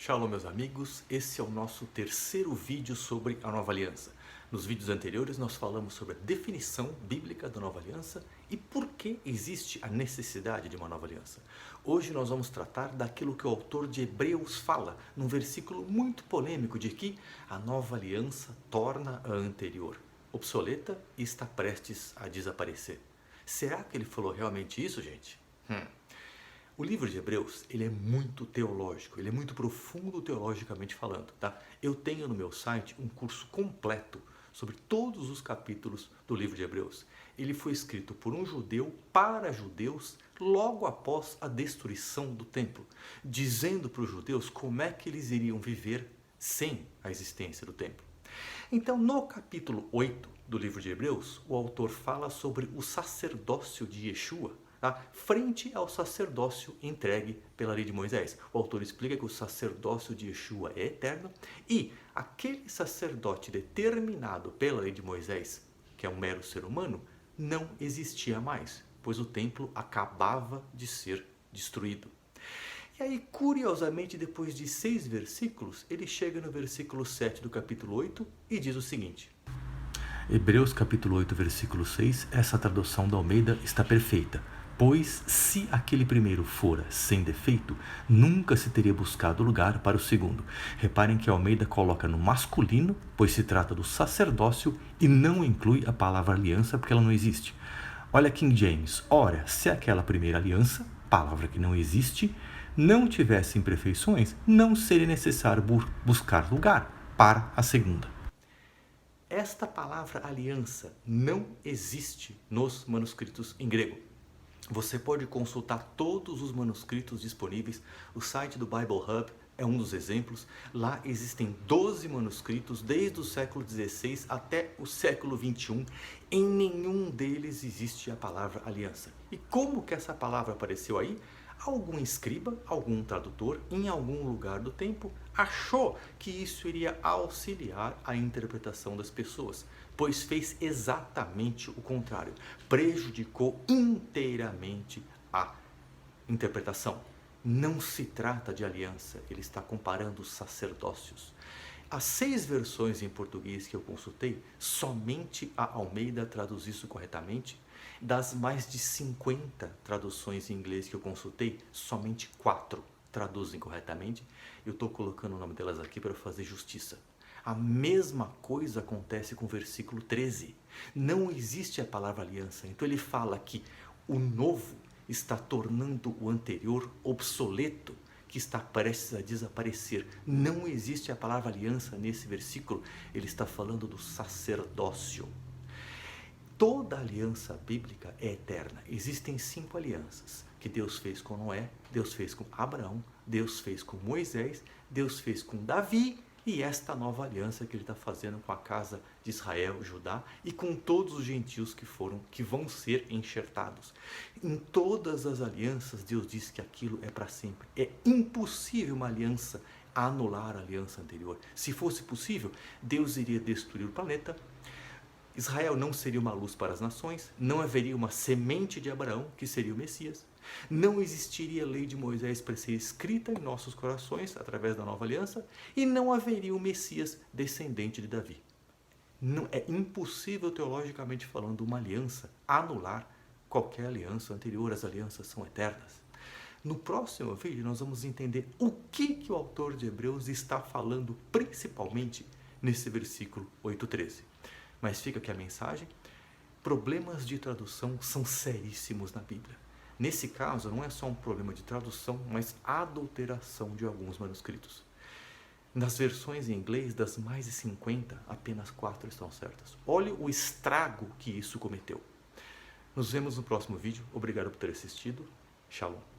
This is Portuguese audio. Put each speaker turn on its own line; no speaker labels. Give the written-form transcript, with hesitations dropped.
Shalom, meus amigos, esse é o nosso terceiro vídeo sobre a Nova Aliança. Nos vídeos anteriores nós falamos sobre a definição bíblica da Nova Aliança e por que existe a necessidade de uma Nova Aliança. Hoje nós vamos tratar daquilo que o autor de Hebreus fala, num versículo muito polêmico, de que a Nova Aliança torna a anterior obsoleta e está prestes a desaparecer. Será que ele falou realmente isso, gente? O livro de Hebreus, ele é muito teológico, ele é muito profundo teologicamente falando, tá? Eu tenho no meu site um curso completo sobre todos os capítulos do livro de Hebreus. Ele foi escrito por um judeu para judeus logo após a destruição do templo, dizendo para os judeus como é que eles iriam viver sem a existência do templo. Então, no capítulo 8 do livro de Hebreus, o autor fala sobre o sacerdócio de Yeshua, tá? Frente ao sacerdócio entregue pela lei de Moisés. O autor explica que o sacerdócio de Yeshua é eterno e aquele sacerdote determinado pela lei de Moisés, que é um mero ser humano, não existia mais, pois o templo acabava de ser destruído. E aí, curiosamente, depois de 6 versículos, ele chega no versículo 7 do capítulo 8 e diz o seguinte:
Hebreus capítulo 8, versículo 6, essa tradução da Almeida está perfeita. Pois, se aquele primeiro fora sem defeito, nunca se teria buscado lugar para o segundo. Reparem que a Almeida coloca no masculino, pois se trata do sacerdócio e não inclui a palavra aliança, porque ela não existe. Olha King James: ora, se aquela primeira aliança, palavra que não existe, não tivesse imperfeições, não seria necessário buscar lugar para a segunda.
Esta palavra aliança não existe nos manuscritos em grego. Você pode consultar todos os manuscritos disponíveis. O site do Bible Hub é um dos exemplos. Lá existem 12 manuscritos desde o século XVI até o século XXI. Em nenhum deles existe a palavra aliança. E como que essa palavra apareceu aí? Algum escriba, algum tradutor, em algum lugar do tempo, achou que isso iria auxiliar a interpretação das pessoas, pois fez exatamente o contrário, prejudicou inteiramente a interpretação. Não se trata de aliança, ele está comparando os sacerdócios. As 6 versões em português que eu consultei, somente a Almeida traduz isso corretamente. Das mais de 50 traduções em inglês que eu consultei, somente 4 traduzem corretamente. Eu estou colocando o nome delas aqui para fazer justiça. A mesma coisa acontece com o versículo 13. Não existe a palavra aliança, então ele fala que o novo está tornando o anterior obsoleto, que está prestes a desaparecer. Não existe a palavra aliança nesse versículo, ele está falando do sacerdócio. Toda aliança bíblica é eterna. Existem 5 alianças que Deus fez com Noé, Deus fez com Abraão, Deus fez com Moisés, Deus fez com Davi e esta nova aliança que ele está fazendo com a casa de Israel, Judá e com todos os gentios que vão ser enxertados. Em todas as alianças, Deus diz que aquilo é para sempre. É impossível uma aliança anular a aliança anterior. Se fosse possível, Deus iria destruir o planeta. Israel não seria uma luz para as nações, não haveria uma semente de Abraão, que seria o Messias, não existiria a lei de Moisés para ser escrita em nossos corações através da nova aliança e não haveria o Messias descendente de Davi. Não, é impossível, teologicamente falando, uma aliança anular qualquer aliança anterior. As alianças são eternas. No próximo vídeo nós vamos entender o que o autor de Hebreus está falando principalmente nesse versículo 8:13. Mas fica aqui a mensagem: problemas de tradução são seríssimos na Bíblia. Nesse caso, não é só um problema de tradução, mas adulteração de alguns manuscritos. Nas versões em inglês, das mais de 50, apenas 4 estão certas. Olhe o estrago que isso cometeu. Nos vemos no próximo vídeo. Obrigado por ter assistido. Shalom.